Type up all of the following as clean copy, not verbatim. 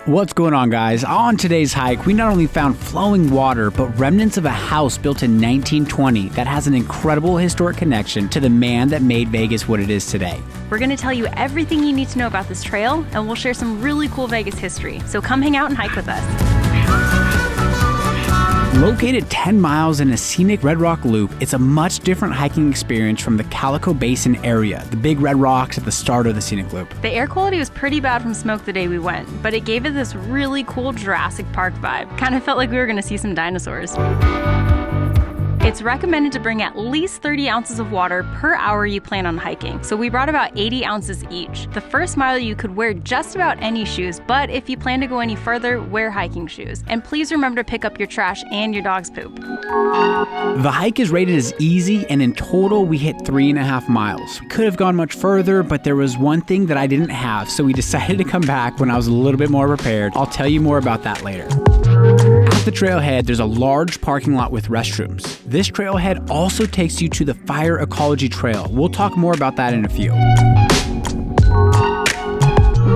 What's going on, guys? On today's hike, we not only found flowing water, but remnants of a house built in 1920 that has an incredible historic connection to the man that made Vegas what it is today. We're going to tell you everything you need to know about this trail, and we'll share some really cool Vegas history. So come hang out and hike with us. Located 10 miles in a scenic Red Rock Loop, it's a much different hiking experience from the Calico Basin area, the big red rocks at the start of the scenic loop. The air quality was pretty bad from smoke the day we went, but it gave it this really cool Jurassic Park vibe. Kind of felt like we were going to see some dinosaurs. It's recommended to bring at least 30 ounces of water per hour you plan on hiking, so we brought about 80 ounces each. The first mile you could wear just about any shoes, but if you plan to go any further, wear hiking shoes. And please remember to pick up your trash and your dog's poop. The hike is rated as easy, and in total we hit 3.5 miles. We could have gone much further, but there was one thing that I didn't have, so we decided to come back when I was a little bit more prepared. I'll tell you more about that later. At the trailhead, there's a large parking lot with restrooms. This trailhead also takes you to the Fire Ecology Trail. We'll talk more about that in a few.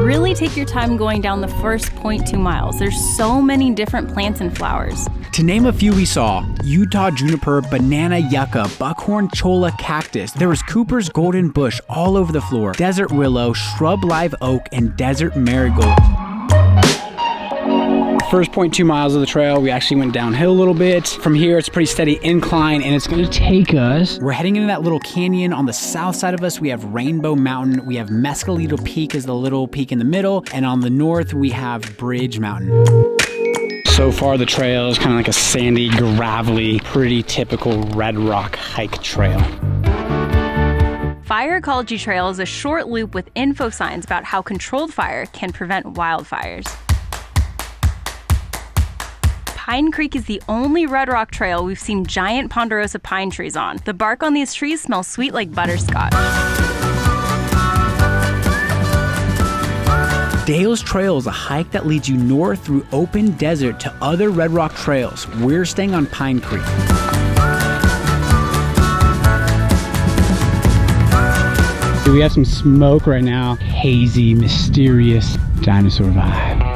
Really take your time going down the first 0.2 miles. There's so many different plants and flowers. To name a few we saw, Utah juniper, banana yucca, buckhorn cholla cactus. There was Cooper's golden bush all over the floor, desert willow, shrub live oak, and desert marigold. First 0.2 miles of the trail, we actually went downhill a little bit. From here, it's a pretty steady incline, and it's gonna take us. We're heading into that little canyon. On the south side of us, we have Rainbow Mountain. We have Mescalito Peak as the little peak in the middle, and on the north, we have Bridge Mountain. So far, the trail is kind of like a sandy, gravelly, pretty typical Red Rock hike trail. Fire Ecology Trail is a short loop with info signs about how controlled fire can prevent wildfires. Pine Creek is the only Red Rock trail we've seen giant ponderosa pine trees on. The bark on these trees smells sweet like butterscotch. Dale's Trail is a hike that leads you north through open desert to other Red Rock trails. We're staying on Pine Creek. We have some smoke right now. Hazy, mysterious dinosaur vibe.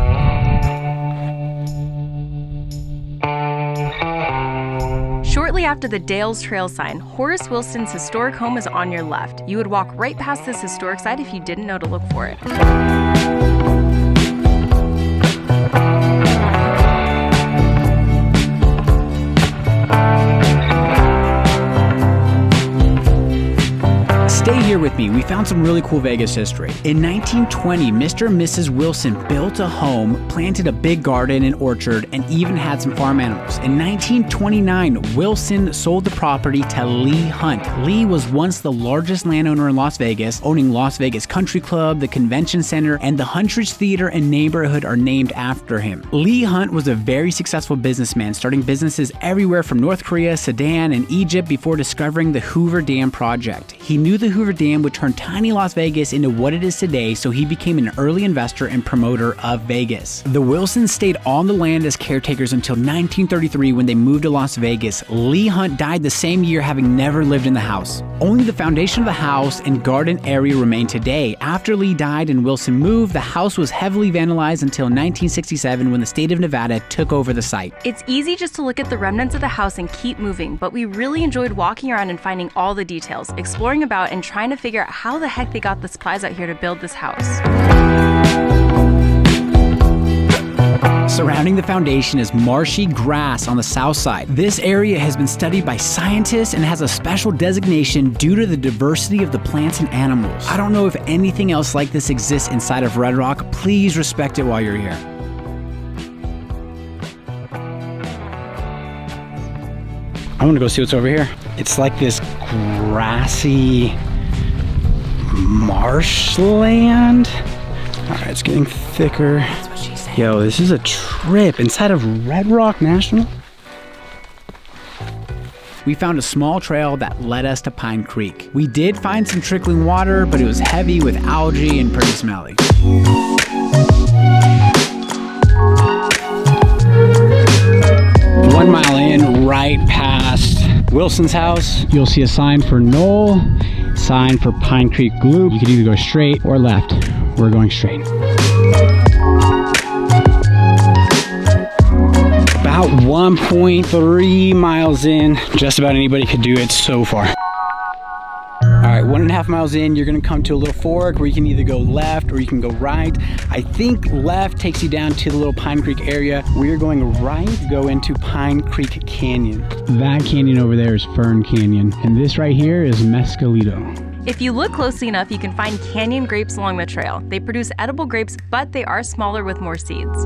Shortly after the Dale's Trail sign, Horace Wilson's historic home is on your left. You would walk right past this historic site if you didn't know to look for it. Stay here with me. We found some really cool Vegas history. In 1920, Mr. and Mrs. Wilson built a home, planted a big garden and orchard, and even had some farm animals. In 1929, Wilson sold the property to Leigh Hunt. Leigh was once the largest landowner in Las Vegas, owning Las Vegas Country Club, the Convention Center, and the Huntridge Theater and neighborhood are named after him. Leigh Hunt was a very successful businessman, starting businesses everywhere from North Korea, Sudan, and Egypt before discovering the Hoover Dam project. He knew the Hoover Dam would turn tiny Las Vegas into what it is today, so he became an early investor and promoter of Vegas. The Wilsons stayed on the land as caretakers until 1933 when they moved to Las Vegas. Leigh Hunt died the same year, having never lived in the house. Only the foundation of the house and garden area remain today. After Leigh died and Wilson moved, the house was heavily vandalized until 1967 when the state of Nevada took over the site. It's easy just to look at the remnants of the house and keep moving, but we really enjoyed walking around and finding all the details, exploring about and trying to figure out how the heck they got the supplies out here to build this house. Surrounding the foundation is marshy grass on the south side. This area has been studied by scientists and has a special designation due to the diversity of the plants and animals. I don't know if anything else like this exists inside of Red Rock. Please respect it while you're here. I want to go see what's over here. It's like this grassy marshland. All right, it's getting thicker. That's what she said. Yo, this is a trip inside of Red Rock National. We found a small trail that led us to Pine Creek. We did find some trickling water, but it was heavy with algae and pretty smelly. 1 mile in, right past Wilson's house, you'll see a sign for Knoll, sign for Pine Creek Loop. You can either go straight or left. We're going straight. 1.3 miles in. Just about anybody could do it so far. All right, 1.5 miles in, you're gonna come to a little fork where you can either go left or you can go right. I think left takes you down to the little Pine Creek area. We're going right, go into Pine Creek Canyon. That canyon over there is Fern Canyon, and this right here is Mescalito. If you look closely enough, you can find canyon grapes along the trail. They produce edible grapes, but they are smaller with more seeds.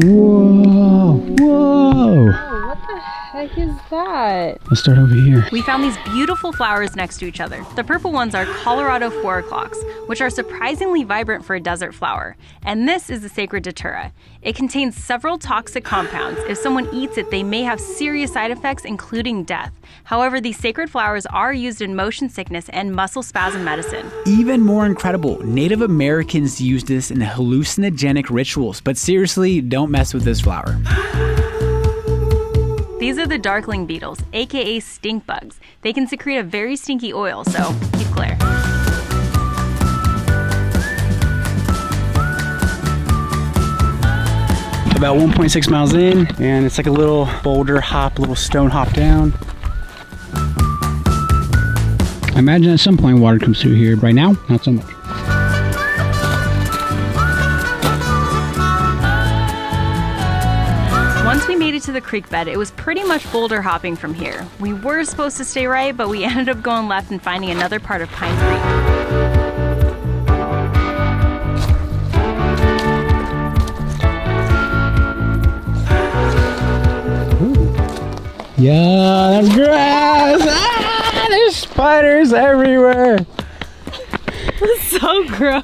Whoa, whoa. What the heck is that? Let's start over here. We found these beautiful flowers next to each other. The purple ones are Colorado 4 o'clocks, which are surprisingly vibrant for a desert flower. And this is the sacred datura. It contains several toxic compounds. If someone eats it, they may have serious side effects, including death. However, these sacred flowers are used in motion sickness and muscle spasm medicine. Even more incredible, Native Americans used this in hallucinogenic rituals, but seriously, don't mess with this flower. These are the darkling beetles, aka stink bugs. They can secrete a very stinky oil, so keep clear. About 1.6 miles in, and it's like a little boulder hop, little stone hop down. I imagine at some point water comes through here. Right now, not so much. Once we made it to the creek bed, it was pretty much boulder hopping from here. We were supposed to stay right, but we ended up going left and finding another part of Pine Creek. Yeah, that's grass! Ah, there's spiders everywhere! That's so gross.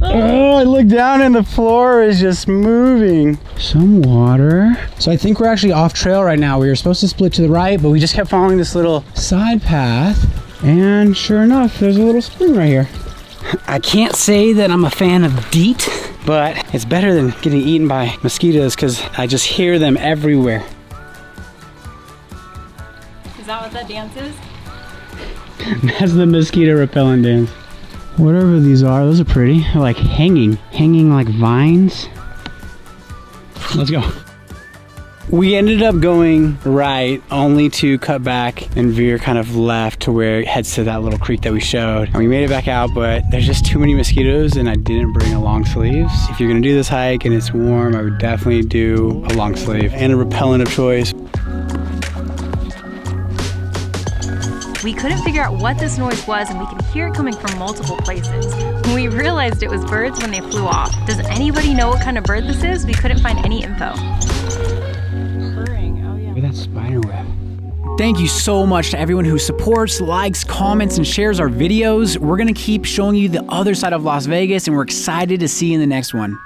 Oh, I look down and the floor is just moving. Some water. So I think we're actually off trail right now. We were supposed to split to the right, but we just kept following this little side path. And sure enough, there's a little spring right here. I can't say that I'm a fan of DEET, but it's better than getting eaten by mosquitoes because I just hear them everywhere. Is that what that dance is? That's the mosquito repellent dance. Whatever these are, those are pretty. They're like hanging like vines. Let's go. We ended up going right only to cut back and veer kind of left to where it heads to that little creek that we showed. And we made it back out, but there's just too many mosquitoes and I didn't bring a long sleeves. If you're gonna do this hike and it's warm, I would definitely do a long sleeve and a repellent of choice. We couldn't figure out what this noise was, and we could hear it coming from multiple places. When we realized it was birds when they flew off. Does anybody know what kind of bird this is? We couldn't find any info. Purring, oh yeah. Look at that spider web. Thank you so much to everyone who supports, likes, comments, and shares our videos. We're gonna keep showing you the other side of Las Vegas, and we're excited to see you in the next one.